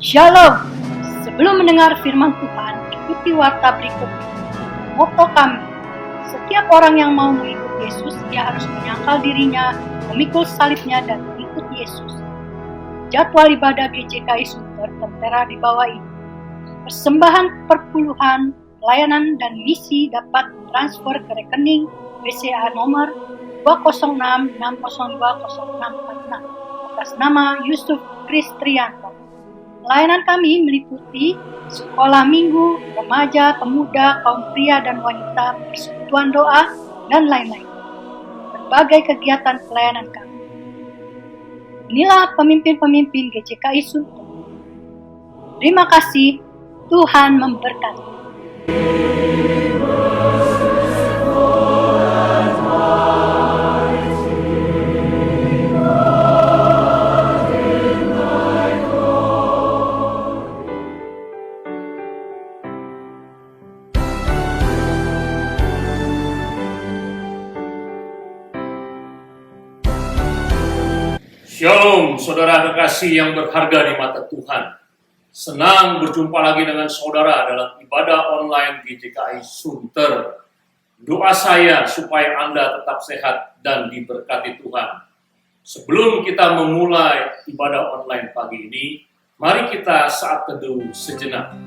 Shalom. Sebelum mendengar firman Tuhan, ikuti warta berikut. Moto kami, setiap orang yang mau mengikut Yesus, ia harus menyangkal dirinya, memikul salibnya, dan mengikut Yesus. Jadwal ibadah GJKI Sunter tertera di bawah ini. Persembahan perpuluhan, pelayanan, dan misi dapat transfer ke rekening BCA nomor 20660200646 atas nama Yusuf Kristrianto. Pelayanan kami meliputi sekolah minggu, remaja, pemuda, kaum pria dan wanita, persekutuan doa, dan lain-lain. Berbagai kegiatan pelayanan kami. Inilah pemimpin-pemimpin GJKI Sunter. Terima kasih, Tuhan memberkati. Shalom, saudara kekasih yang berharga di mata Tuhan. Senang berjumpa lagi dengan saudara dalam ibadah online GJKI Sunter. Doa saya supaya Anda tetap sehat dan diberkati Tuhan. Sebelum kita memulai ibadah online pagi ini, mari kita saat teduh sejenak.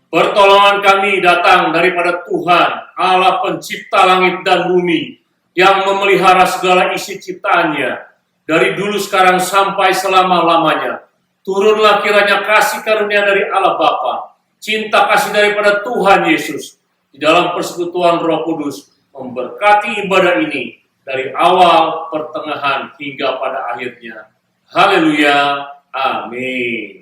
Pertolongan kami datang daripada Tuhan, Allah pencipta langit dan bumi, yang memelihara segala isi ciptaannya, dari dulu sekarang sampai selama-lamanya. Turunlah kiranya kasih karunia dari Allah Bapa, cinta kasih daripada Tuhan Yesus, di dalam persekutuan Roh Kudus, memberkati ibadah ini, dari awal, pertengahan, hingga pada akhirnya. Haleluya, amin.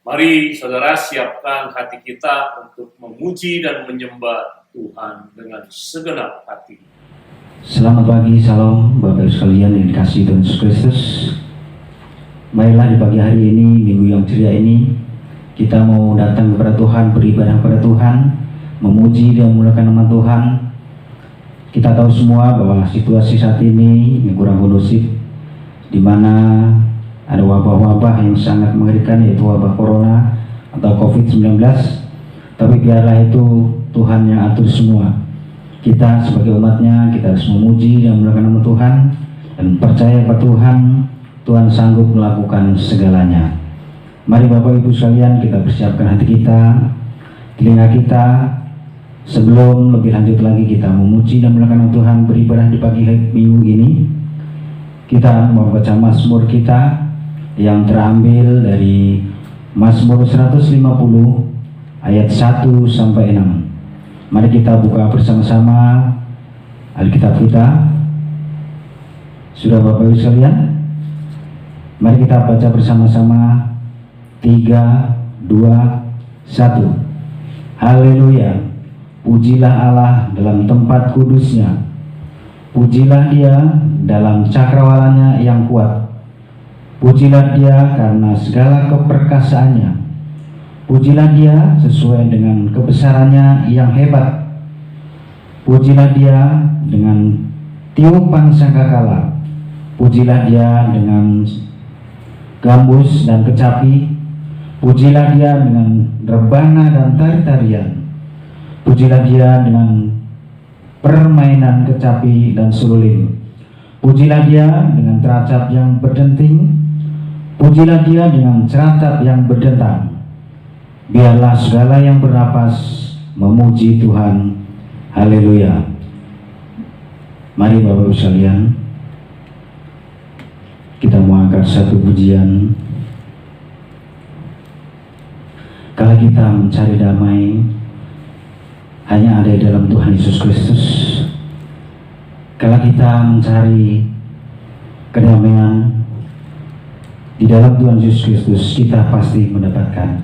Mari saudara siapkan hati kita untuk memuji dan menyembah Tuhan dengan segenap hati. Selamat pagi, salam Bapak Ibu sekalian yang dikasihi Tuhan Yesus Kristus. Marilah di pagi hari ini, minggu yang ceria ini, kita mau datang kepada Tuhan, beribadah kepada Tuhan, memuji dan memuliakan nama Tuhan. Kita tahu semua bahwa situasi saat ini yang kurang kondusif, di mana ada wabah-wabah yang sangat mengerikan, yaitu wabah corona atau COVID-19. Tapi biarlah itu Tuhan yang atur semua. Kita sebagai umatnya, kita harus memuji dan memuliakan nama Tuhan, dan percaya kepada Tuhan, Tuhan sanggup melakukan segalanya. Mari Bapak Ibu sekalian, kita persiapkan hati kita, telinga kita, sebelum lebih lanjut lagi kita memuji dan memuliakan nama Tuhan, beribadah di pagi minggu ini. Kita membaca Mazmur kita yang terambil dari Mazmur 150 ayat 1 sampai 6. Mari kita buka bersama-sama Alkitab kita. Sudah Bapak Ibu sekalian? Mari kita baca bersama-sama. 3, 2, 1. Haleluya. Pujilah Allah dalam tempat kudusnya. Pujilah Dia dalam cakrawalannya yang kuat. Pujilah Dia karena segala keperkasaannya. Pujilah Dia sesuai dengan kebesarannya yang hebat. Pujilah Dia dengan tiupan sangkakala. Pujilah Dia dengan gambus dan kecapi. Pujilah Dia dengan rebana dan tari-tarian. Pujilah Dia dengan permainan kecapi dan seruling. Pujilah Dia dengan teracap yang berdenting. Pujilah Dia dengan ceratap yang berdentang. Biarlah segala yang bernapas memuji Tuhan. Haleluya. Mari Bapak Ibu sekalian, kita mau angkat satu pujian. Kalau kita mencari damai, hanya ada di dalam Tuhan Yesus Kristus. Kalau kita mencari kedamaian di dalam Tuhan Yesus Kristus, kita pasti mendapatkan.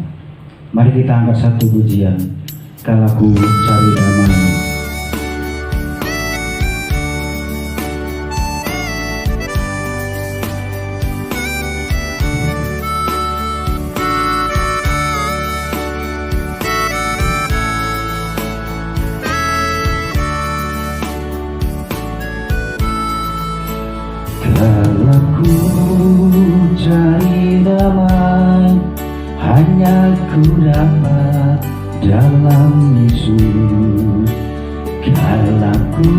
Mari kita angkat satu pujian. Kalau aku cari damai. Kalau ku cari damai, hanya ku dapat dalam Yesus. Kalau ku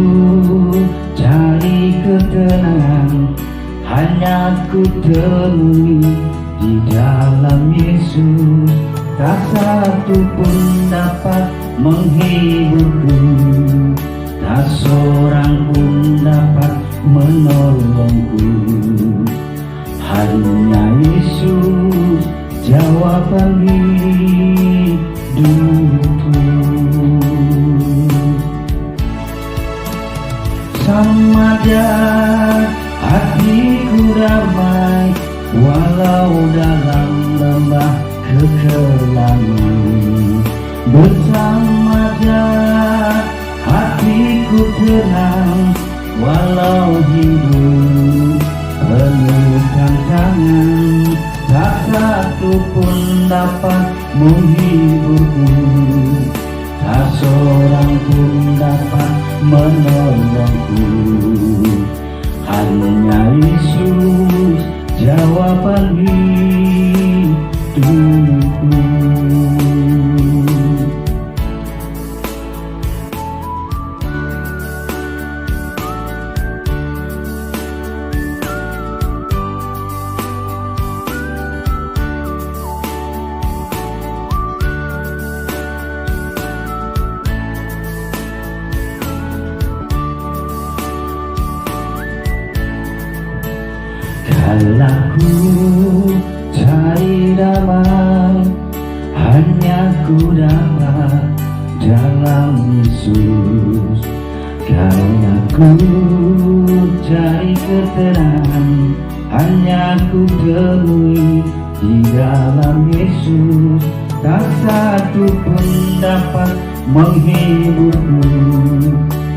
cari ketenangan, hanya ku temui di dalam Yesus. Tak satu pun dapat menghiburku, tak seorang pun dapat menolongku. Hanya Yesus jawaban hidupku. Samada hatiku damai, walau dalam lembah kekelaman. Bersama Dia hatiku tenang, walau hidup penuh tantangan. Tak satu pun dapat menghiburku, tak seorang pun dapat menolongku. Hanya Yesus jawaban hidupku. Kalau ku cari damai, hanya ku dapat dalam Yesus. Kalau ku cari ketenangan, hanya ku temui di dalam Yesus. Tak satu pun dapat menghiburku,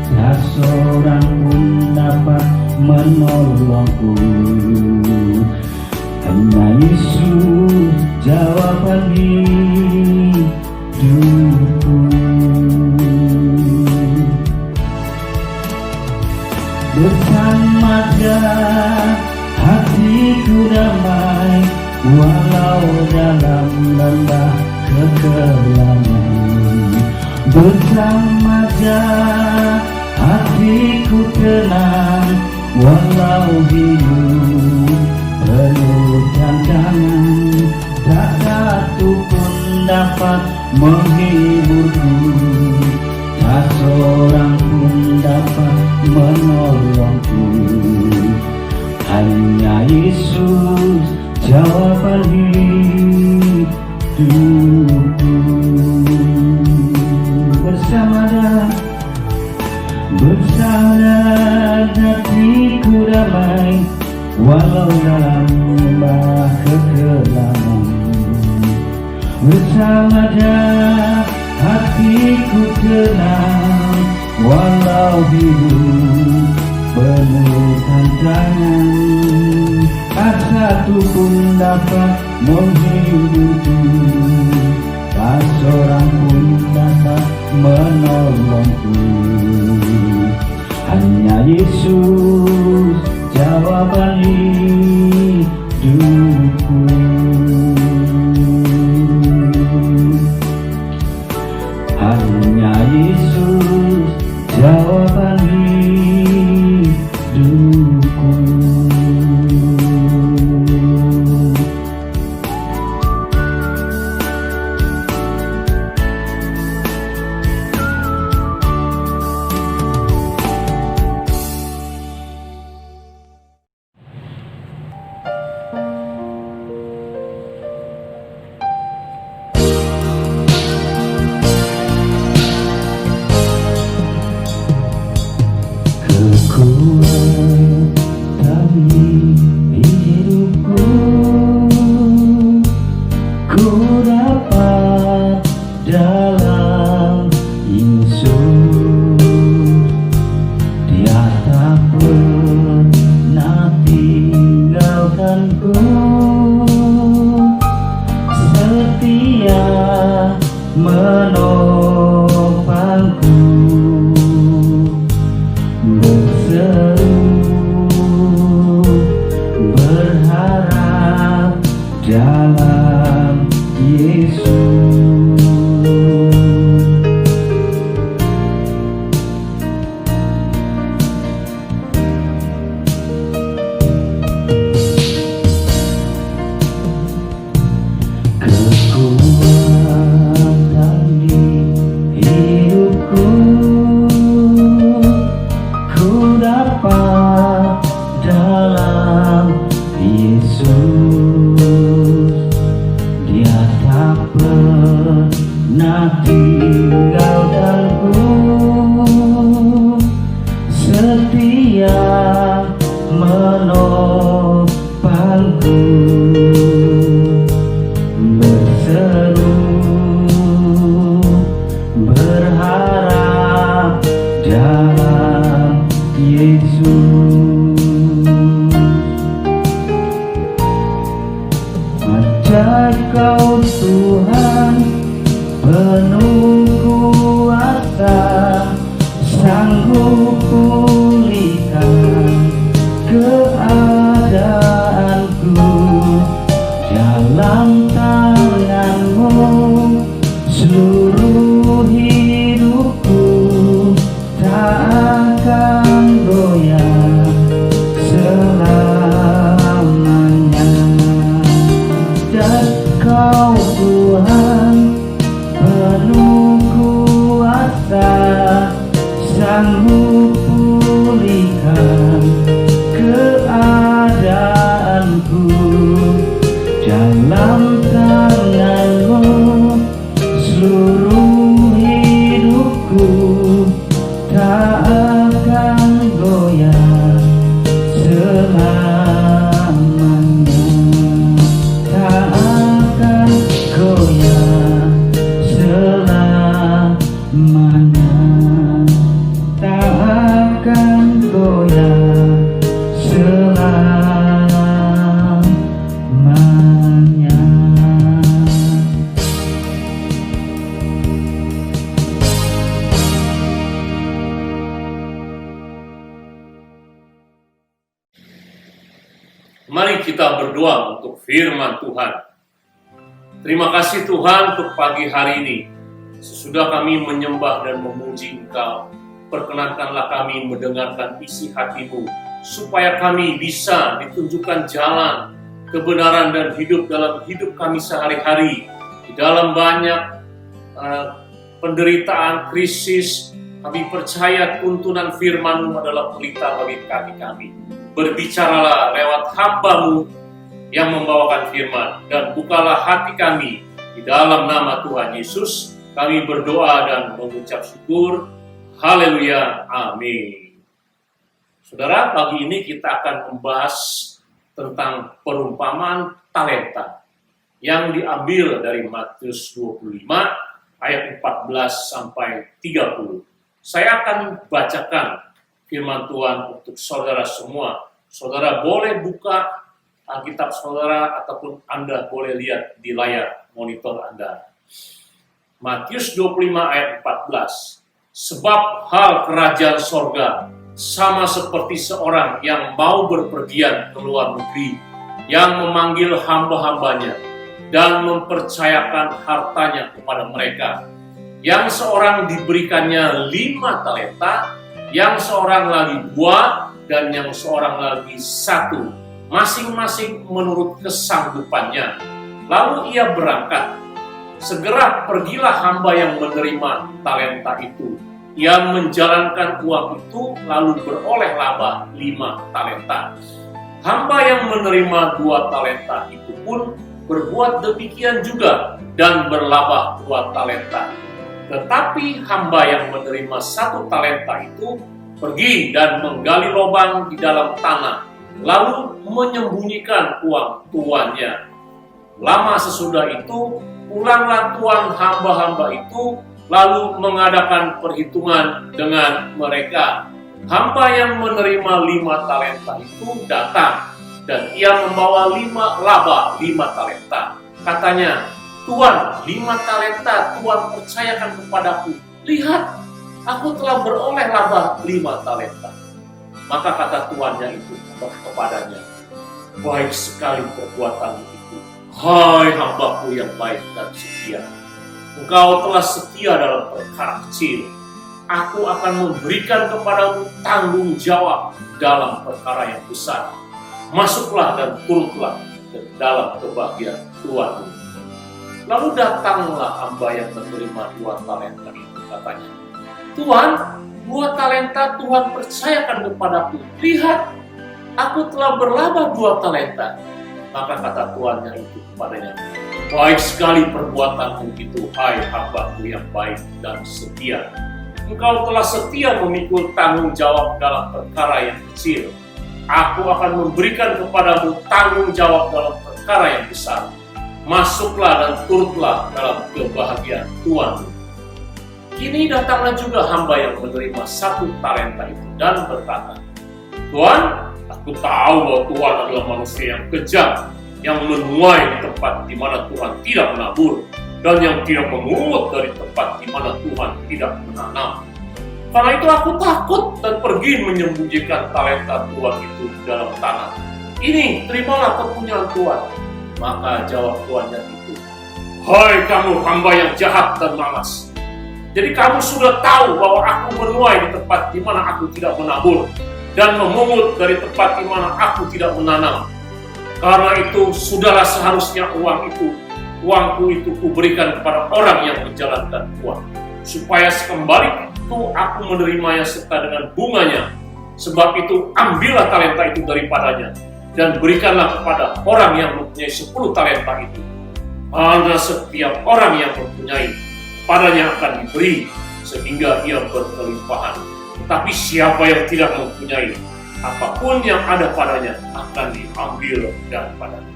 tak seorang pun dapat menolongku. Hanya Yesus jawaban hidupku. Bersama Dia hatiku damai, walau dalam lembah kekelaman. Bersama Dia hatiku tenang, walau hidup penuh tantangan. Tak satu pun dapat menghiburku, tak seorang pun dapat menolongku. Hanya Yesus jawaban hidupku. Bersama hatiku damai, walau dalam lembah kekelaman. Bersama Dia hatiku tenang, walau hidup penuh tantangan. Tak satu pun dapat menghiburku, tak seorang pun dapat menolongku. Hanya Yesus jawaban hidupku. Hanya Yesus jawaban hidupku. dalam Yesus. Kekuatan di hidupku ku dapat dalam Yesus. Dia tak pernah tinggalkanku, setia menopangku, berseru berharap dalam Yesus. Ajar Kau Tuhan penuh kuasa, sanggup pulihkan keadaanku. Dalam tangan-Mu seluruh hidupku tak akan goyah selamanya. Dan Kau Tuhan penuh kuasa, sanggup pulihkan keadaanku. Dalam tangan-Mu seluruh hidupku tak akan goyah selamanya, tak akan goyah selamanya, tak akan goyah selamanya. Mari kita berdoa untuk firman Tuhan. Terima kasih Tuhan untuk pagi hari ini. Sesudah kami menyembah dan memuji Engkau, perkenankanlah kami mendengarkan isi hati-Mu, supaya kami bisa ditunjukkan jalan, kebenaran dan hidup dalam hidup kami sehari-hari. Di dalam banyak penderitaan, krisis, kami percaya tuntunan firman-Mu adalah pelita bagi kaki kami. Berbicaralah lewat hamba-Mu yang membawakan firman, dan bukalah hati kami. Di dalam nama Tuhan Yesus kami berdoa dan mengucap syukur. Haleluya, amin. Saudara, pagi ini kita akan membahas tentang perumpamaan talenta yang diambil dari Matius 25 ayat 14 sampai 30. Saya akan bacakan firman Tuhan untuk saudara semua. Saudara boleh buka Alkitab saudara ataupun Anda boleh lihat di layar monitor Anda. Matius 25 ayat 14. Sebab hal kerajaan sorga sama seperti seorang yang mau berpergian ke luar negeri, yang memanggil hamba-hambanya dan mempercayakan hartanya kepada mereka. Yang seorang diberikannya 5 talenta, yang seorang lagi 2, dan yang seorang lagi 1, masing-masing menurut kesanggupannya. Lalu ia berangkat. Segera pergilah hamba yang menerima talenta itu. Ia menjalankan uang itu, lalu beroleh laba 5 talenta. Hamba yang menerima 2 talenta itu pun berbuat demikian juga, dan berlaba 2 talenta. Tetapi hamba yang menerima 1 talenta itu pergi dan menggali lubang di dalam tanah, lalu menyembunyikan uang tuannya. Lama sesudah itu, pulanglah tuan hamba-hamba itu, lalu mengadakan perhitungan dengan mereka. Hamba yang menerima 5 talenta itu datang, dan ia membawa 5 laba 5 talenta. Katanya, Tuan, 5 talenta Tuan percayakan kepadaku. Lihat, aku telah beroleh laba 5 talenta. Maka kata tuannya itu kepadanya, baik sekali perbuatanmu itu, Hai hambaku yang baik dan setia, engkau telah setia dalam perkara kecil. Aku akan memberikan kepadamu tanggung jawab dalam perkara yang besar. Masuklah dan turutlah ke dalam kebahagiaan Tuhanmu. Lalu datanglah hamba yang menerima 2 talenta itu, katanya, Tuhan, 2 talenta Tuhan percayakan kepadaku. Lihat, aku telah berlaba 2 talenta. Maka kata tuannya itu kepadanya, baik sekali perbuatanmu itu, hai hambaku yang baik dan setia. Engkau telah setia memikul tanggung jawab dalam perkara yang kecil. Aku akan memberikan kepadamu tanggung jawab dalam perkara yang besar. Masuklah dan turutlah dalam kebahagiaan Tuhanmu. Kini datanglah juga hamba yang menerima 1 talenta itu dan berkata, Tuhan, aku tahu bahwa Tuhan adalah manusia yang kejam, yang menuai di tempat di mana Tuhan tidak menabur, dan yang tidak memungut dari tempat di mana Tuhan tidak menanam. Karena itu aku takut dan pergi menyembunyikan talenta Tuhan itu dalam tanah. Ini, terimalah kepunyaan Tuhan. Maka jawab tuannya itu, hai kamu hamba yang jahat dan malas. Jadi kamu sudah tahu bahwa aku menuai di tempat di mana aku tidak menabur, dan memungut dari tempat di mana aku tidak menanam. Karena itu, sudahlah seharusnya uangku itu kuberikan kepada orang yang menjalankan uang, supaya sekembali itu aku menerimanya serta dengan bunganya. Sebab itu, ambillah talenta itu daripadanya, dan berikanlah kepada orang yang mempunyai 10 talenta itu. Karena setiap orang yang mempunyai, padanya akan diberi, sehingga ia berkelimpahan. Tetapi siapa yang tidak mempunyai, apapun yang ada padanya akan diambil daripadanya.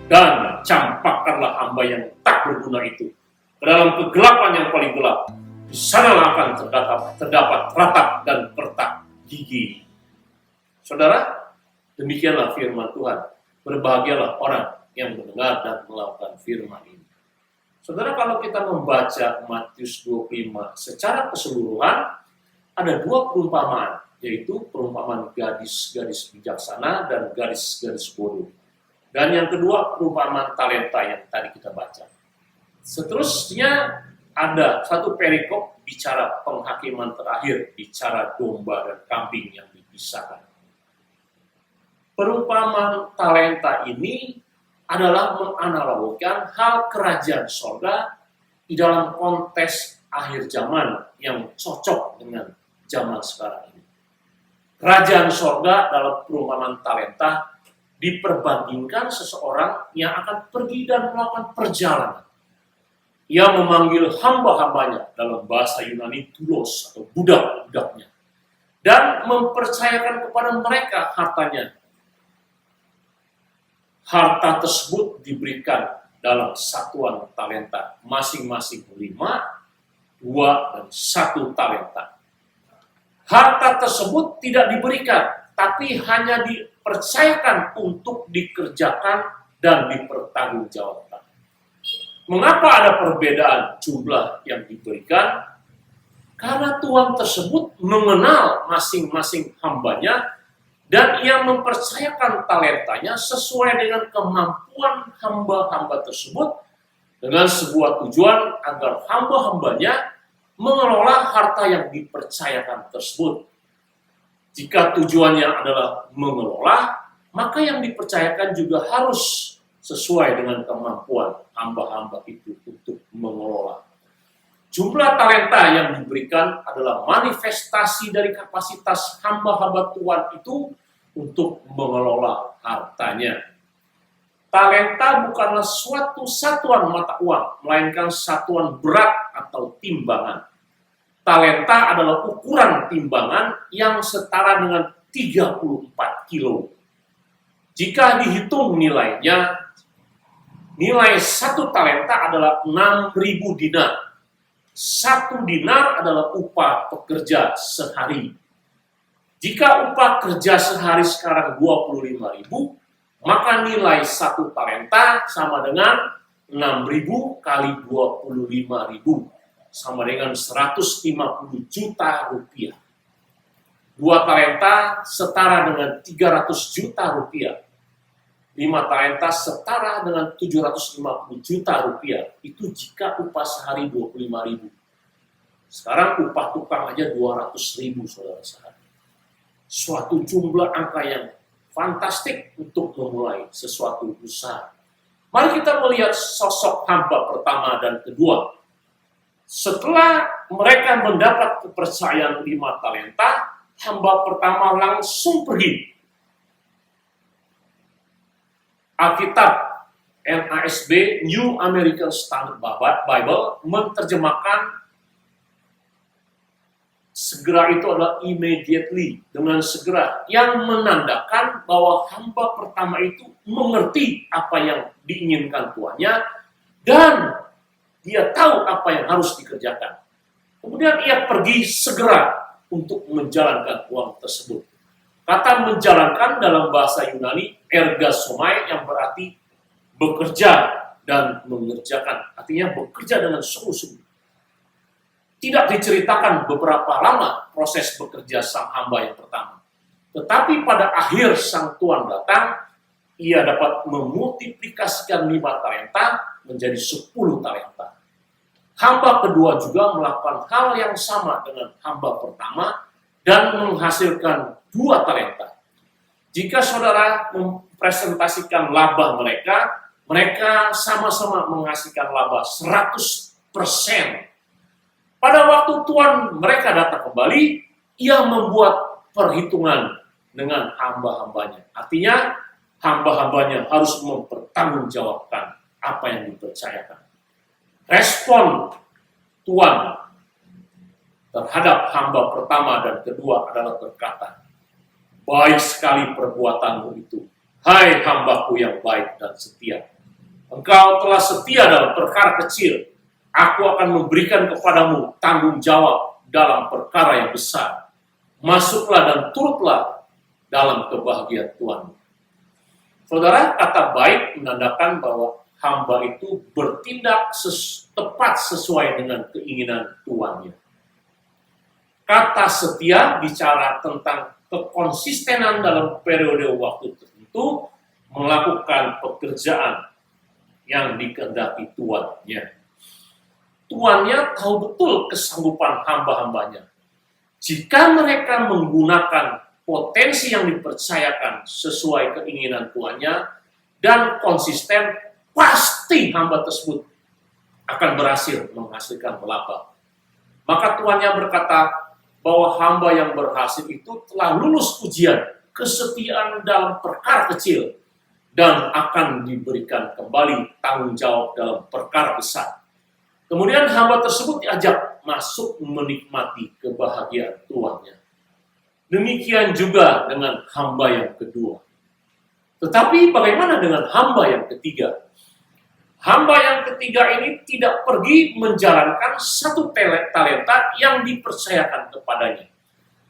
Dan campakkanlah hamba yang tak berguna itu ke dalam kegelapan yang paling gelap. Di sanalah akan terdapat ratap dan pertak gigi. Saudara, demikianlah firman Tuhan. Berbahagialah orang yang mendengar dan melakukan firman ini. Saudara, kalau kita membaca Matius 25 secara keseluruhan, ada 2 perumpamaan, yaitu perumpamaan gadis-gadis bijaksana dan gadis-gadis bodoh. Dan yang kedua, perumpamaan talenta yang tadi kita baca. Seterusnya ada 1 perikop bicara penghakiman terakhir, bicara domba dan kambing yang dipisahkan. Perumpamaan talenta ini adalah menganalogikan hal kerajaan sorga di dalam konteks akhir zaman yang cocok dengan zaman sekarang ini. Kerajaan sorga dalam perumpamaan talenta diperbandingkan seseorang yang akan pergi dan melakukan perjalanan. Ia memanggil hamba-hambanya, dalam bahasa Yunani doulos atau budak-budaknya, dan mempercayakan kepada mereka hartanya. Harta tersebut diberikan dalam satuan talenta, masing-masing 5, 2, dan 1 talenta. Harta tersebut tidak diberikan, tapi hanya dipercayakan untuk dikerjakan dan dipertanggungjawabkan. Mengapa ada perbedaan jumlah yang diberikan? Karena Tuhan tersebut mengenal masing-masing hambanya, dan ia mempercayakan talentanya sesuai dengan kemampuan hamba-hamba tersebut, dengan sebuah tujuan agar hamba-hambanya mengelola harta yang dipercayakan tersebut. Jika tujuannya adalah mengelola, maka yang dipercayakan juga harus sesuai dengan kemampuan hamba-hamba itu untuk mengelola. Jumlah talenta yang diberikan adalah manifestasi dari kapasitas hamba-hamba Tuhan itu untuk mengelola hartanya. Talenta bukanlah suatu satuan mata uang, melainkan satuan berat atau timbangan. Talenta adalah ukuran timbangan yang setara dengan 34 kilo. Jika dihitung nilainya, nilai 1 talenta adalah 6.000 dinar. 1 dinar adalah upah pekerja sehari. Jika upah kerja sehari sekarang 25.000, maka nilai 1 talenta sama dengan 6.000 kali 25.000, sama dengan 150 juta rupiah. 2 talenta setara dengan 300 juta rupiah. 5 talenta setara dengan 750 juta rupiah. Itu jika upah sehari 25.000. Sekarang upah tukang aja 200.000, saudara sehari. Suatu jumlah angka yang fantastik untuk memulai sesuatu usaha. Mari kita melihat sosok hamba pertama dan kedua. Setelah mereka mendapat kepercayaan 5 talenta, hamba pertama langsung pergi. Alkitab NASB, New American Standard Bible, menerjemahkan segera itu adalah immediately, dengan segera, yang menandakan bahwa hamba pertama itu mengerti apa yang diinginkan tuannya, dan dia tahu apa yang harus dikerjakan. Kemudian ia pergi segera untuk menjalankan uang tersebut. Kata menjalankan dalam bahasa Yunani, ergasomai, yang berarti bekerja dan mengerjakan. Artinya bekerja dengan sungguh-sungguh. Tidak diceritakan beberapa lama proses bekerja sang hamba yang pertama. Tetapi pada akhir sang tuan datang, ia dapat memultiplikasikan 5 talenta menjadi 10 talenta. Hamba kedua juga melakukan hal yang sama dengan hamba pertama dan menghasilkan 2 talenta. Jika saudara mempresentasikan laba mereka sama-sama menghasilkan laba 100%. Pada waktu tuan mereka datang kembali, ia membuat perhitungan dengan hamba-hambanya. Artinya, hamba-hambanya harus mempertanggungjawabkan apa yang dipercayakan. Respon tuan terhadap hamba pertama dan kedua adalah berkata, "Baik sekali perbuatanmu itu, hai hambaku yang baik dan setia. Engkau telah setia dalam perkara kecil, aku akan memberikan kepadamu tanggung jawab dalam perkara yang besar. Masuklah dan turutlah dalam kebahagiaan Tuhan." Saudara, kata baik menandakan bahwa hamba itu bertindak tepat sesuai dengan keinginan tuannya. Kata setia bicara tentang kekonsistenan dalam periode waktu tertentu melakukan pekerjaan yang dikehendaki tuannya. Tuannya tahu betul kesanggupan hamba-hambanya. Jika mereka menggunakan potensi yang dipercayakan sesuai keinginan tuannya dan konsisten, pasti hamba tersebut akan berhasil menghasilkan laba. Maka tuannya berkata bahwa hamba yang berhasil itu telah lulus ujian kesetiaan dalam perkara kecil dan akan diberikan kembali tanggung jawab dalam perkara besar. Kemudian hamba tersebut diajak masuk menikmati kebahagiaan tuannya. Demikian juga dengan hamba yang kedua. Tetapi bagaimana dengan hamba yang ketiga? Hamba yang ketiga ini tidak pergi menjalankan 1 talenta yang dipercayakan kepadanya.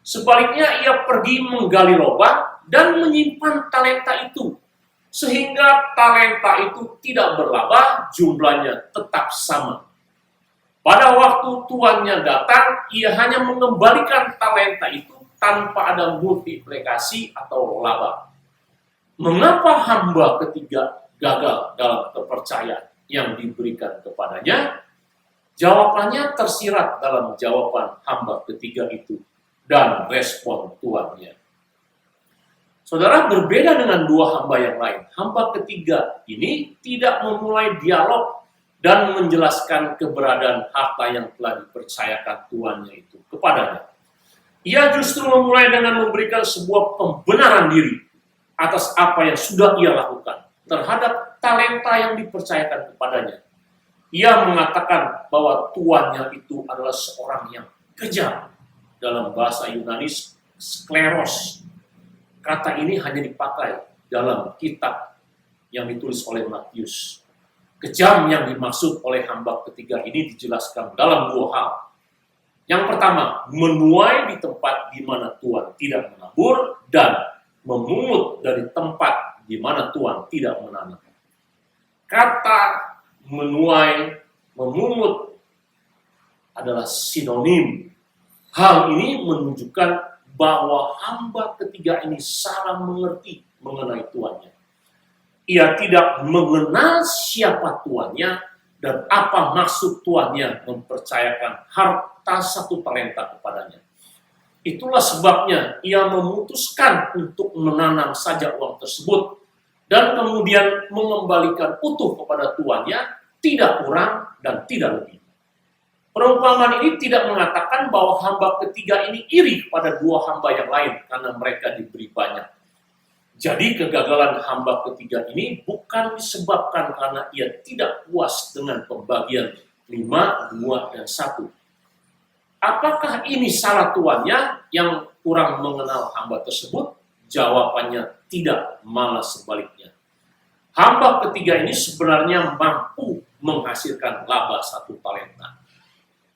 Sebaliknya ia pergi menggali lubang dan menyimpan talenta itu. Sehingga talenta itu tidak berlaba, jumlahnya tetap sama. Pada waktu tuannya datang, ia hanya mengembalikan talenta itu tanpa ada multiplikasi atau laba. Mengapa hamba ketiga gagal dalam kepercayaan yang diberikan kepadanya? Jawabannya tersirat dalam jawaban hamba ketiga itu dan respon tuannya. Saudara, berbeda dengan 2 hamba yang lain. Hamba ketiga ini tidak memulai dialog dan menjelaskan keberadaan harta yang telah dipercayakan tuannya itu kepadanya. Ia justru memulai dengan memberikan sebuah pembenaran diri atas apa yang sudah ia lakukan terhadap talenta yang dipercayakan kepadanya. Ia mengatakan bahwa tuannya itu adalah seorang yang kejam. Dalam bahasa Yunani, skleros. Kata ini hanya dipakai dalam kitab yang ditulis oleh Matius. Kejam yang dimaksud oleh hamba ketiga ini dijelaskan dalam 2 hal. Yang pertama, menuai di tempat di mana Tuhan tidak menabur dan memungut dari tempat di mana Tuhan tidak menanam. Kata menuai, memungut adalah sinonim. Hal ini menunjukkan bahwa hamba ketiga ini salah mengerti mengenai tuannya. ia tidak mengenal siapa tuannya dan apa maksud tuannya mempercayakan harta 1 talenta kepadanya. Itulah sebabnya ia memutuskan untuk menanam saja uang tersebut dan kemudian mengembalikan utuh kepada tuannya, tidak kurang dan tidak lebih. Perumpamaan ini tidak mengatakan bahwa hamba ketiga ini iri kepada 2 hamba yang lain karena mereka diberi banyak. Jadi kegagalan hamba ketiga ini bukan disebabkan karena ia tidak puas dengan pembagian 5, 2, dan 1. Apakah ini salah tuannya yang kurang mengenal hamba tersebut? Jawabannya tidak, malah sebaliknya. Hamba ketiga ini sebenarnya mampu menghasilkan laba 1 talenta.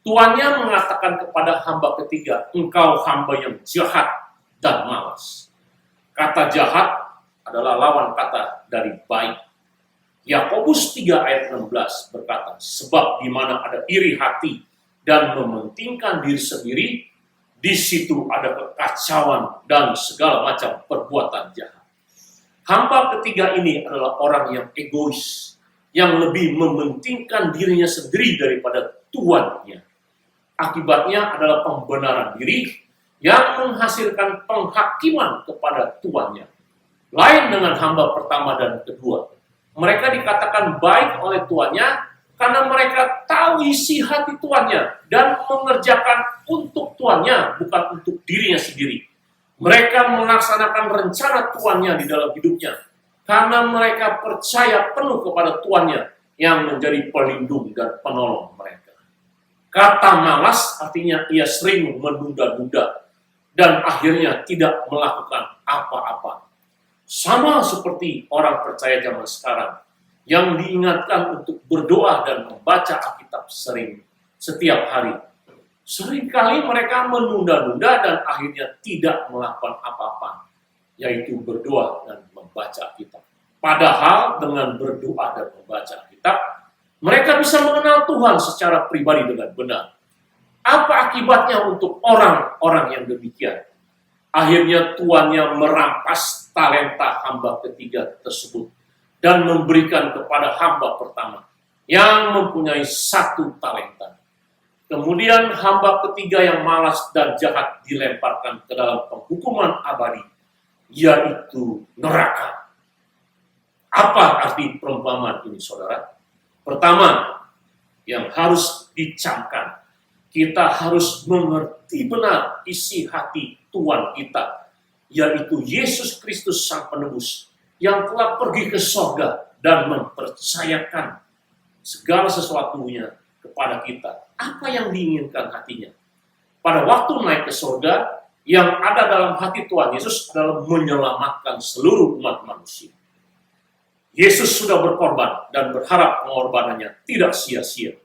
Tuannya mengatakan kepada hamba ketiga, engkau hamba yang jahat dan malas. Kata jahat adalah lawan kata dari baik. Yakobus 3 ayat 16 berkata, sebab di mana ada iri hati dan mementingkan diri sendiri, di situ ada kekacauan dan segala macam perbuatan jahat. Hamba ketiga ini adalah orang yang egois, yang lebih mementingkan dirinya sendiri daripada tuannya. Akibatnya adalah pembenaran diri yang menghasilkan penghakiman kepada tuannya. Lain dengan hamba pertama dan kedua. Mereka dikatakan baik oleh tuannya karena mereka tahu isi hati tuannya dan mengerjakan untuk tuannya, bukan untuk dirinya sendiri. Mereka melaksanakan rencana tuannya di dalam hidupnya karena mereka percaya penuh kepada tuannya yang menjadi pelindung dan penolong mereka. Kata malas artinya ia sering menunda-nunda dan akhirnya tidak melakukan apa-apa. Sama seperti orang percaya zaman sekarang yang diingatkan untuk berdoa dan membaca Alkitab setiap hari. Seringkali mereka menunda-nunda dan akhirnya tidak melakukan apa-apa, yaitu berdoa dan membaca Alkitab. Padahal dengan berdoa dan membaca Alkitab, mereka bisa mengenal Tuhan secara pribadi dengan benar. Apa akibatnya untuk orang-orang yang demikian? Akhirnya tuannya merampas talenta hamba ketiga tersebut dan memberikan kepada hamba pertama yang mempunyai 1 talenta. Kemudian hamba ketiga yang malas dan jahat dilemparkan ke dalam penghukuman abadi, yaitu neraka. Apa arti perumpamaan ini, saudara? Pertama, yang harus dicamkan, kita harus mengerti benar isi hati Tuhan kita, yaitu Yesus Kristus Sang Penebus, yang telah pergi ke sorga dan mempercayakan segala sesuatunya kepada kita. Apa yang diinginkan hatinya? Pada waktu naik ke sorga, yang ada dalam hati Tuhan Yesus adalah menyelamatkan seluruh umat manusia. Yesus sudah berkorban dan berharap pengorbanannya tidak sia-sia.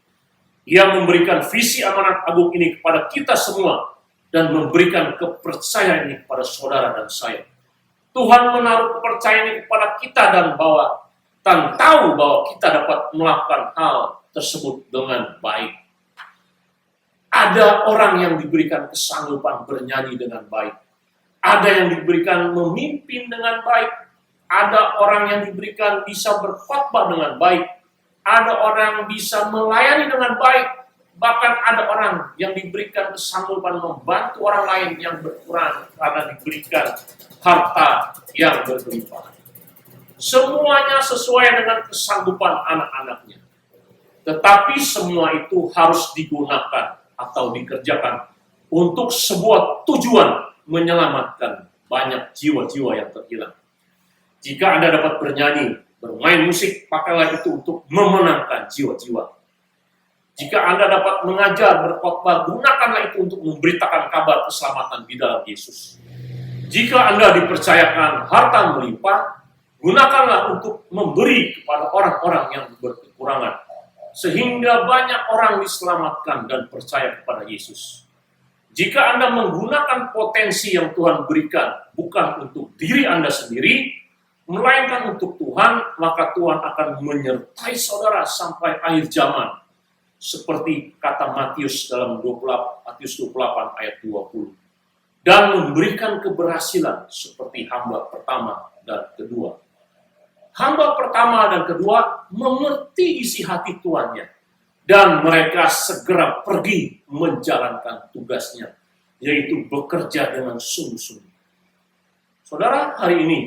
Ia memberikan visi amanat agung ini kepada kita semua dan memberikan kepercayaan ini kepada saudara dan saya. Tuhan menaruh kepercayaan ini kepada kita dan tahu bahwa kita dapat melakukan hal tersebut dengan baik. Ada orang yang diberikan kesanggupan bernyanyi dengan baik. Ada yang diberikan memimpin dengan baik. Ada orang yang diberikan bisa berkhotbah dengan baik. Ada orang yang bisa melayani dengan baik. Bahkan ada orang yang diberikan kesanggupan membantu orang lain yang berkurang karena diberikan harta yang berlimpah. Semuanya sesuai dengan kesanggupan anak-anaknya. Tetapi semua itu harus digunakan atau dikerjakan untuk sebuah tujuan menyelamatkan banyak jiwa-jiwa yang terhilang. Jika Anda dapat bernyanyi, bermain musik, pakailah itu untuk memenangkan jiwa-jiwa. Jika Anda dapat mengajar, berkhotbah, gunakanlah itu untuk memberitakan kabar keselamatan di dalam Yesus. Jika Anda dipercayakan harta melimpah, gunakanlah untuk memberi kepada orang-orang yang berkekurangan, sehingga banyak orang diselamatkan dan percaya kepada Yesus. Jika Anda menggunakan potensi yang Tuhan berikan, bukan untuk diri Anda sendiri, melainkan untuk Tuhan, maka Tuhan akan menyertai saudara sampai akhir zaman. Seperti kata Matius dalam Matius 28 ayat 20. Dan memberikan keberhasilan seperti hamba pertama dan kedua. Hamba pertama dan kedua mengerti isi hati tuannya. Dan mereka segera pergi menjalankan tugasnya, yaitu bekerja dengan sungguh-sungguh. Saudara, hari ini,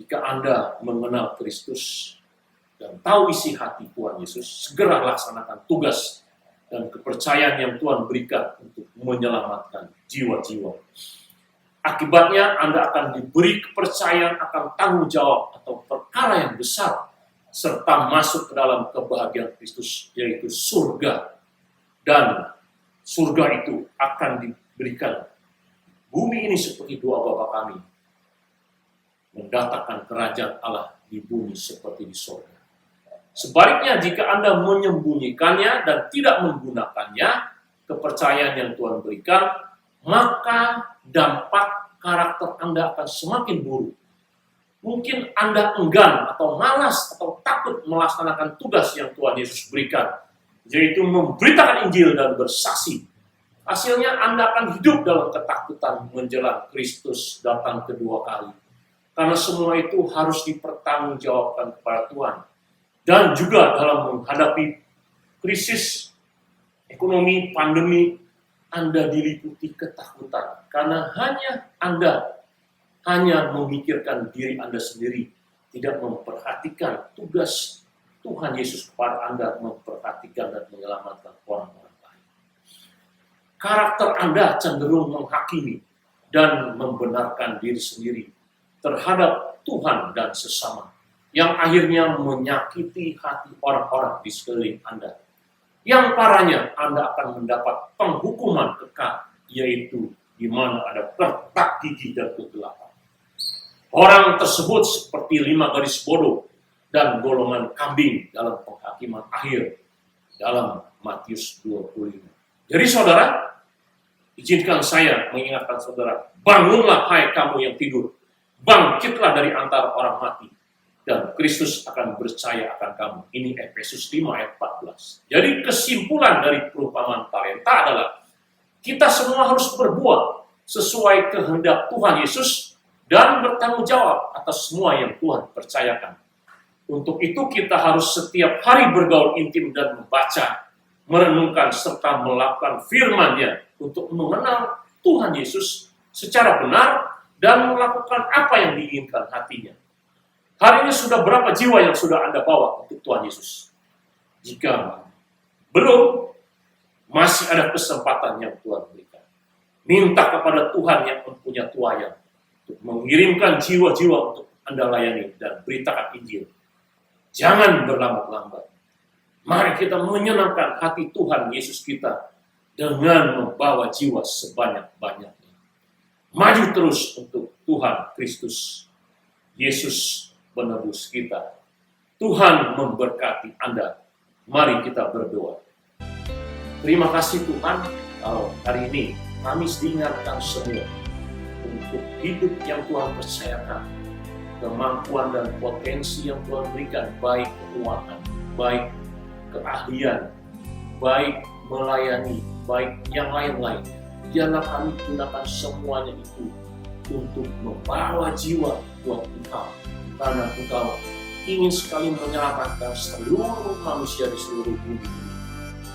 jika Anda mengenal Kristus dan tahu isi hati Tuhan Yesus, segera laksanakan tugas dan kepercayaan yang Tuhan berikan untuk menyelamatkan jiwa-jiwa. Akibatnya Anda akan diberi kepercayaan akan tanggung jawab atau perkara yang besar, serta masuk ke dalam kebahagiaan Kristus, yaitu surga. Dan surga itu akan diberikan. Bumi ini seperti doa Bapa kami, mendatangkan kerajaan Allah di bumi seperti di surga. Sebaliknya, jika Anda menyembunyikannya dan tidak menggunakannya, kepercayaan yang Tuhan berikan, maka dampak karakter Anda akan semakin buruk. Mungkin Anda enggan atau malas atau takut melaksanakan tugas yang Tuhan Yesus berikan, yaitu memberitakan Injil dan bersaksi. Hasilnya Anda akan hidup dalam ketakutan menjelang Kristus datang kedua kali. Karena semua itu harus dipertanggungjawabkan kepada Tuhan. Dan juga dalam menghadapi krisis ekonomi, pandemi, Anda diliputi ketakutan. Karena Anda hanya memikirkan diri Anda sendiri, tidak memperhatikan tugas Tuhan Yesus kepada Anda, memperhatikan dan menyelamatkan orang-orang lain. Karakter Anda cenderung menghakimi dan membenarkan diri sendiri terhadap Tuhan dan sesama, yang akhirnya menyakiti hati orang-orang di sekeliling Anda. Yang parahnya, Anda akan mendapat penghukuman kekal, yaitu di mana ada retak gigi dan kegelapan. Orang tersebut seperti 5 garis bodoh dan golongan kambing dalam penghakiman akhir dalam Matius 25. Jadi saudara, izinkan saya mengingatkan saudara, bangunlah hai kamu yang tidur, bangkitlah dari antara orang mati, dan Kristus akan percaya akan kamu. Ini Efesus 5 ayat 14. Jadi kesimpulan dari perumpamaan talenta adalah, kita semua harus berbuat sesuai kehendak Tuhan Yesus dan bertanggung jawab atas semua yang Tuhan percayakan. Untuk itu kita harus setiap hari bergaul intim dan membaca, merenungkan serta melakukan firman-Nya untuk mengenal Tuhan Yesus secara benar dan melakukan apa yang diinginkan hatinya. Hari ini sudah berapa jiwa yang sudah Anda bawa untuk Tuhan Yesus? Jika belum, masih ada kesempatan yang Tuhan berikan. Minta kepada Tuhan yang mempunyai tuayan untuk mengirimkan jiwa-jiwa untuk Anda layani dan beritakan Injil. Jangan berlambat-lambat. Mari kita menyenangkan hati Tuhan Yesus kita dengan membawa jiwa sebanyak-banyaknya. Maju terus untuk Tuhan Kristus Yesus penebus kita. Tuhan memberkati Anda. Mari kita berdoa. Terima kasih Tuhan, kalau hari ini kami diingatkan semua untuk hidup yang Tuhan percayakan, kemampuan dan potensi yang Tuhan berikan, baik keuangan, baik keahlian, baik melayani, baik yang lain-lain. Biarlah kami gunakan semuanya itu untuk membawa jiwa buat Engkau, karena Engkau ingin sekali menyelamatkan seluruh manusia di seluruh bumi.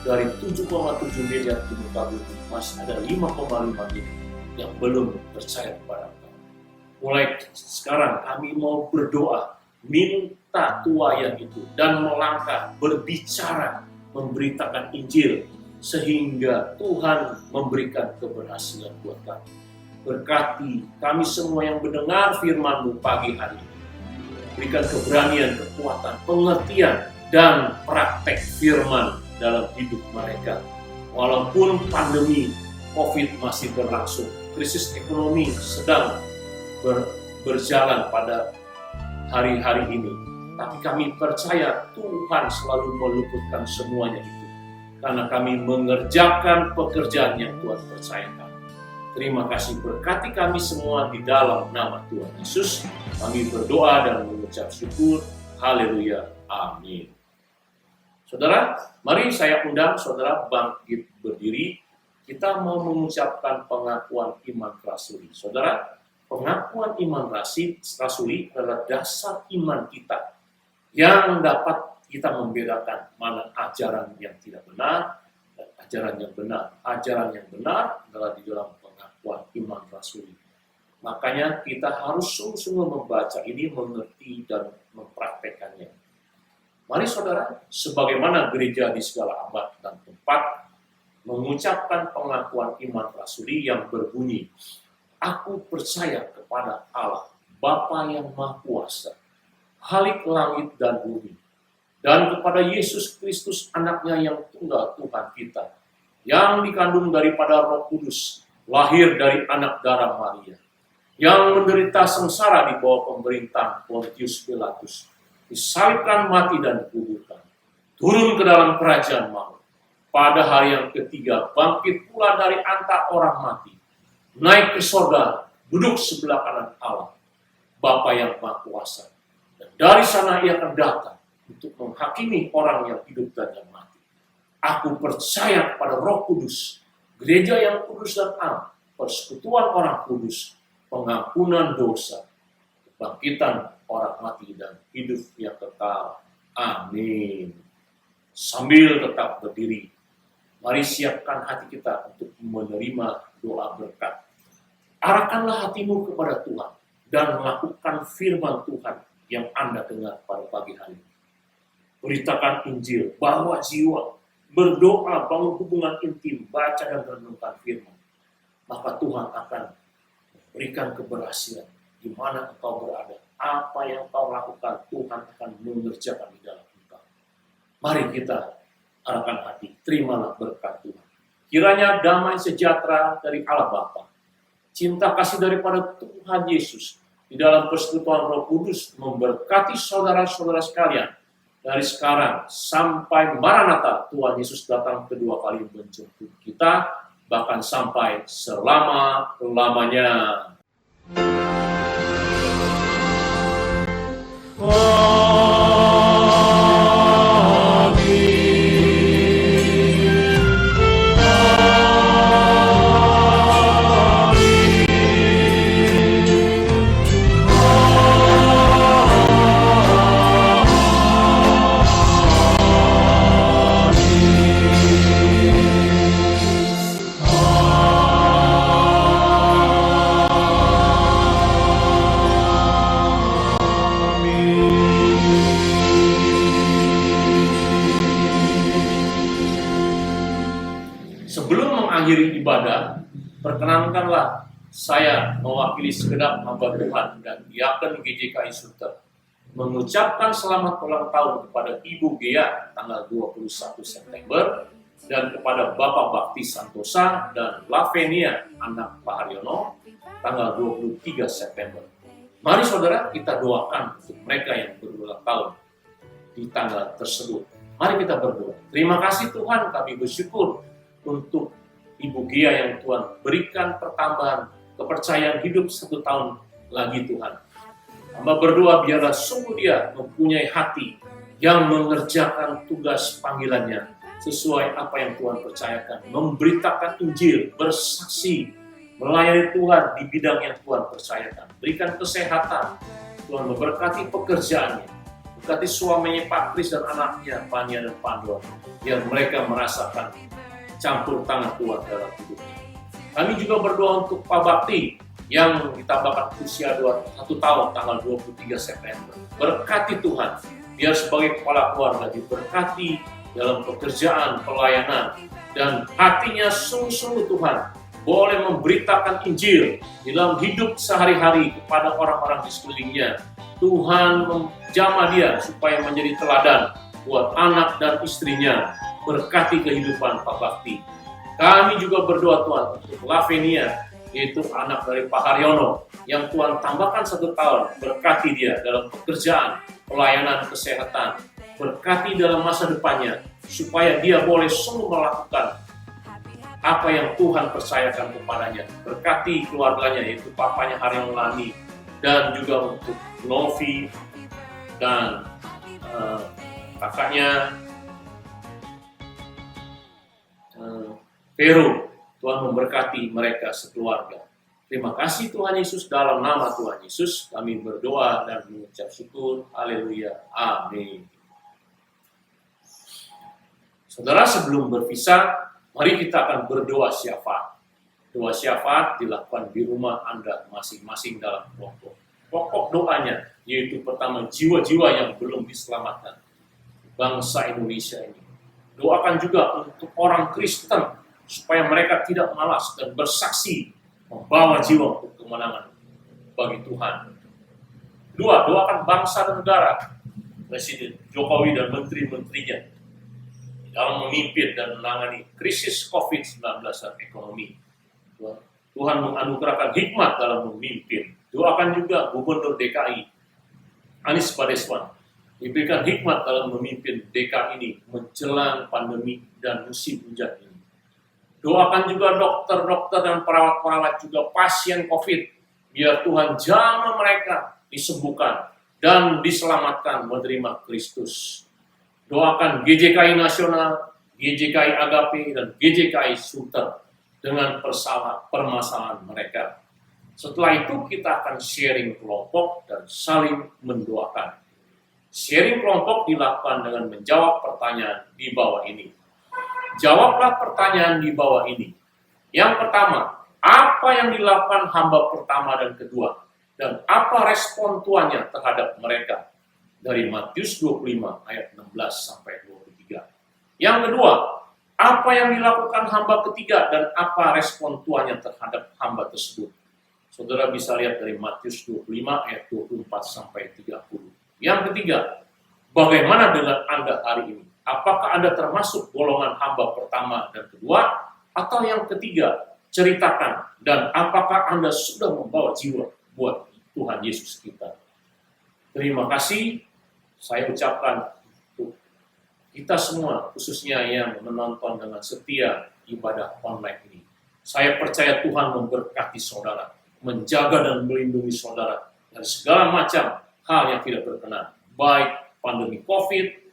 Dari 7,7 miliar di muka bumi, masih ada 5,5 miliar yang belum percaya kepada Engkau. Mulai sekarang kami mau berdoa, minta tuayan itu, dan melangkah, berbicara, memberitakan Injil, sehingga Tuhan memberikan keberhasilan buat kami. Berkati kami semua yang mendengar firman-Mu pagi hari ini. Berikan keberanian, kekuatan, pengertian, dan praktek firman dalam hidup mereka. Walaupun pandemi COVID masih berlangsung, krisis ekonomi sedang berjalan pada hari-hari ini, tapi kami percaya Tuhan selalu meluputkan semuanya itu, karena kami mengerjakan pekerjaan yang Tuhan percayakan. Terima kasih, berkati kami semua di dalam nama Tuhan Yesus. Kami berdoa dan mengucap syukur. Haleluya. Amin. Saudara, mari saya undang saudara bangkit berdiri. Kita mau mengucapkan pengakuan iman rasuli. Saudara, pengakuan iman rasuli adalah dasar iman kita. yang dapat kita membedakan mana ajaran yang tidak benar dan ajaran yang benar. Ajaran yang benar adalah di dalam pengakuan iman rasuli. Makanya kita harus sungguh-sungguh membaca ini, mengerti dan mempraktekannya. Mari saudara, sebagaimana gereja di segala abad dan tempat mengucapkan pengakuan iman rasuli yang berbunyi, aku percaya kepada Allah, Bapa yang Maha Kuasa, Khalik langit dan bumi, dan kepada Yesus Kristus anaknya yang tunggal Tuhan kita, yang dikandung daripada Roh Kudus, lahir dari anak darah Maria, yang menderita sengsara di bawah pemerintahan Pontius Pilatus, disalibkan, mati dan dikuburkan, turun ke dalam kerajaan maut, pada hari yang ketiga bangkit pula dari antara orang mati, naik ke sorga, duduk sebelah kanan Allah, Bapa yang Maha Kuasa. Dan dari sana ia akan datang untuk menghakimi orang yang hidup dan yang mati. Aku percaya kepada Roh Kudus, gereja yang kudus dan am, persekutuan orang kudus, pengampunan dosa, kebangkitan orang mati dan hidup yang kekal. Amin. Sambil tetap berdiri, mari siapkan hati kita untuk menerima doa berkat. Arahkanlah hatimu kepada Tuhan dan melakukan firman Tuhan yang Anda dengar pada pagi hari ini. Beritakan Injil, bawa jiwa, berdoa, bangun hubungan intim, baca dan renungkan firman. Maka Tuhan akan berikan keberhasilan di mana engkau berada. Apa yang kau lakukan, Tuhan akan mengerjakan di dalam engkau. Mari kita arahkan hati, terimalah berkat Tuhan. Kiranya damai sejahtera dari Allah Bapa, cinta kasih daripada Tuhan Yesus, di dalam persekutuan Roh Kudus memberkati saudara-saudara sekalian, dari sekarang sampai Maranatha Tuhan Yesus datang kedua kali menjemput kita, bahkan sampai selama-lamanya. Sebelum mengakhiri ibadah, perkenankanlah saya mewakili segenap hamba Tuhan dan diaken GJKI Suter mengucapkan selamat ulang tahun kepada Ibu Gea tanggal 21 September dan kepada Bapak Bakti Santosa dan Lavenia anak Pak Haryono tanggal 23 September. Mari saudara kita doakan untuk mereka yang berulang tahun di tanggal tersebut. Mari kita berdoa. Terima kasih Tuhan, kami bersyukur untuk Ibu Gia yang Tuhan berikan pertambahan kepercayaan hidup 1 tahun lagi Tuhan. Hamba berdoa biarlah sungguh dia mempunyai hati yang mengerjakan tugas panggilannya sesuai apa yang Tuhan percayakan. Memberitakan Injil, bersaksi, melayani Tuhan di bidang yang Tuhan percayakan. Berikan kesehatan, Tuhan memberkati pekerjaannya. Berkati suaminya Pak Kris dan anaknya Pania dan Panduan, biar mereka merasakan campur tangan Tuhan dalam hidupnya. Kami juga berdoa untuk Pak Bakti yang ditambahkan usia 1 tahun tanggal 23 September. Berkati Tuhan, biar sebagai kepala keluarga diberkati dalam pekerjaan, pelayanan, dan hatinya sungguh-sungguh Tuhan boleh memberitakan Injil dalam hidup sehari-hari kepada orang-orang di sekelilingnya. Tuhan menjamah dia supaya menjadi teladan buat anak dan istrinya. Berkati kehidupan Pak Bakti. Kami juga berdoa Tuhan untuk Lavenia, yaitu anak dari Pak Haryono, yang Tuhan tambahkan 1 tahun. Berkati dia dalam pekerjaan, pelayanan, kesehatan. Berkati dalam masa depannya, supaya dia boleh sungguh melakukan apa yang Tuhan percayakan kepadanya. Berkati keluarganya, yaitu papanya Haryono Lani, dan juga untuk Novi, dan kakaknya Vero. Tuhan memberkati mereka sekeluarga. Terima kasih Tuhan Yesus, dalam nama Tuhan Yesus kami berdoa dan mengucap syukur. Haleluya. Amin. Saudara, sebelum berpisah, mari kita akan berdoa syafaat. Doa syafaat dilakukan di rumah Anda masing-masing dalam kelompok. Pokok doanya yaitu pertama, jiwa-jiwa yang belum diselamatkan, bangsa Indonesia ini. Doakan juga untuk orang Kristen supaya mereka tidak malas dan bersaksi membawa jiwa untuk kemenangan bagi Tuhan. Dua, doakan bangsa dan negara, Presiden Jokowi dan menteri-menterinya dalam memimpin dan menangani krisis COVID-19 dan ekonomi. Tuhan menganugerahkan hikmat dalam memimpin. Doakan juga Gubernur DKI, Anies Baswedan, diberikan hikmat dalam memimpin DKI ini menjelang pandemi dan musim hujan ini. Doakan juga dokter-dokter dan perawat-perawat juga pasien COVID, biar Tuhan jamah mereka disembuhkan dan diselamatkan menerima Kristus. Doakan GJKI Nasional, GJKI Agape, dan GJKI Sultan dengan permasalahan mereka. Setelah itu kita akan sharing kelompok dan saling mendoakan. Sharing kelompok dilakukan dengan menjawab pertanyaan di bawah ini. Jawablah pertanyaan di bawah ini. Yang pertama, apa yang dilakukan hamba pertama dan kedua? Dan apa respon tuannya terhadap mereka? Dari Matius 25 ayat 16 sampai 23. Yang kedua, apa yang dilakukan hamba ketiga dan apa respon tuannya terhadap hamba tersebut? Saudara bisa lihat dari Matius 25 ayat 24 sampai 30. Yang ketiga, bagaimana dengan Anda hari ini? Apakah Anda termasuk golongan hamba pertama dan kedua? Atau yang ketiga, ceritakan. Dan apakah Anda sudah membawa jiwa buat Tuhan Yesus kita? Terima kasih. Saya ucapkan untuk kita semua, khususnya yang menonton dengan setia ibadah online ini. Saya percaya Tuhan memberkati saudara, menjaga dan melindungi saudara dari segala macam hal yang tidak berkenan, baik pandemi COVID,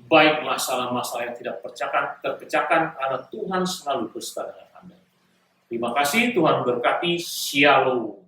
baik masalah-masalah yang tidak terpecahkan, karena Tuhan selalu beserta dengan Anda. Terima kasih, Tuhan berkati. Shalom.